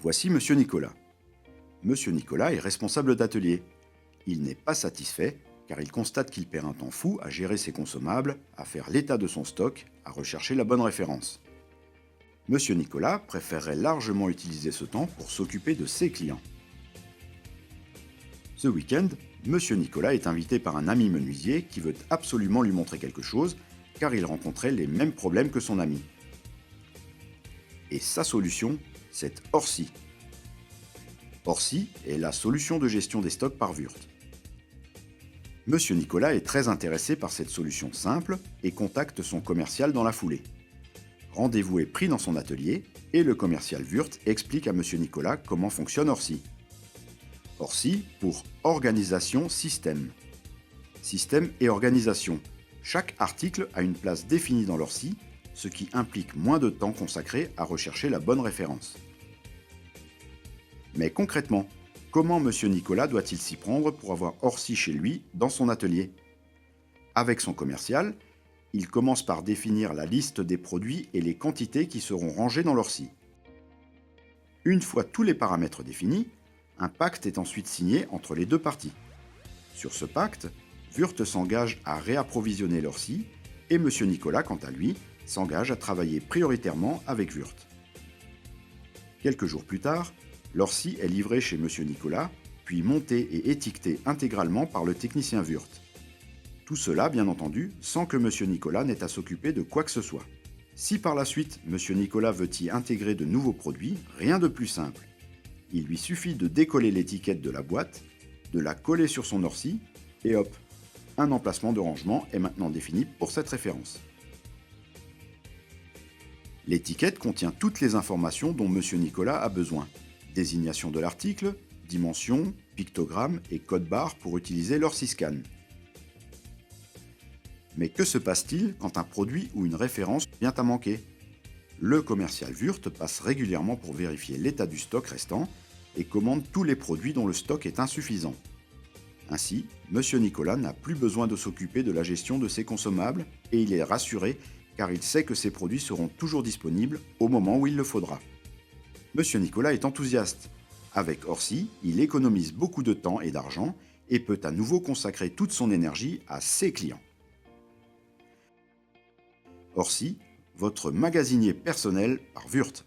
Voici Monsieur Nicolas. Monsieur Nicolas est responsable d'atelier. Il n'est pas satisfait car il constate qu'il perd un temps fou à gérer ses consommables, à faire l'état de son stock, à rechercher la bonne référence. Monsieur Nicolas préférerait largement utiliser ce temps pour s'occuper de ses clients. Ce week-end, Monsieur Nicolas est invité par un ami menuisier qui veut absolument lui montrer quelque chose car il rencontrait les mêmes problèmes que son ami. Et sa solution, c'est Orsi. Orsi est la solution de gestion des stocks par Wurth. Monsieur Nicolas est très intéressé par cette solution simple et contacte son commercial dans la foulée. Rendez-vous est pris dans son atelier et le commercial Wurth explique à Monsieur Nicolas comment fonctionne Orsi. Orsi pour organisation système. Système et organisation. Chaque article a une place définie dans l'Orsi, ce qui implique moins de temps consacré à rechercher la bonne référence. Mais concrètement, comment Monsieur Nicolas doit-il s'y prendre pour avoir Orsi chez lui, dans son atelier? Avec son commercial, il commence par définir la liste des produits et les quantités qui seront rangés dans l'Orsi. Une fois tous les paramètres définis, un pacte est ensuite signé entre les deux parties. Sur ce pacte, Wurth s'engage à réapprovisionner l'Orsi et Monsieur Nicolas, quant à lui, s'engage à travailler prioritairement avec Wurth. Quelques jours plus tard, l'Orsi est livré chez Monsieur Nicolas, puis monté et étiqueté intégralement par le technicien Wurth. Tout cela, bien entendu, sans que Monsieur Nicolas n'ait à s'occuper de quoi que ce soit. Si par la suite, Monsieur Nicolas veut y intégrer de nouveaux produits, rien de plus simple. Il lui suffit de décoller l'étiquette de la boîte, de la coller sur son Orsi, et hop, un emplacement de rangement est maintenant défini pour cette référence. L'étiquette contient toutes les informations dont Monsieur Nicolas a besoin. Désignation de l'article, dimension, pictogramme et code barre pour utiliser l'Orsiscan. Mais que se passe-t-il quand un produit ou une référence vient à manquer? Le commercial Wurth passe régulièrement pour vérifier l'état du stock restant et commande tous les produits dont le stock est insuffisant. Ainsi, Monsieur Nicolas n'a plus besoin de s'occuper de la gestion de ses consommables et il est rassuré car il sait que ces produits seront toujours disponibles au moment où il le faudra. Monsieur Nicolas est enthousiaste. Avec Orsi, il économise beaucoup de temps et d'argent et peut à nouveau consacrer toute son énergie à ses clients. Orsi, votre magasinier personnel par Wurth.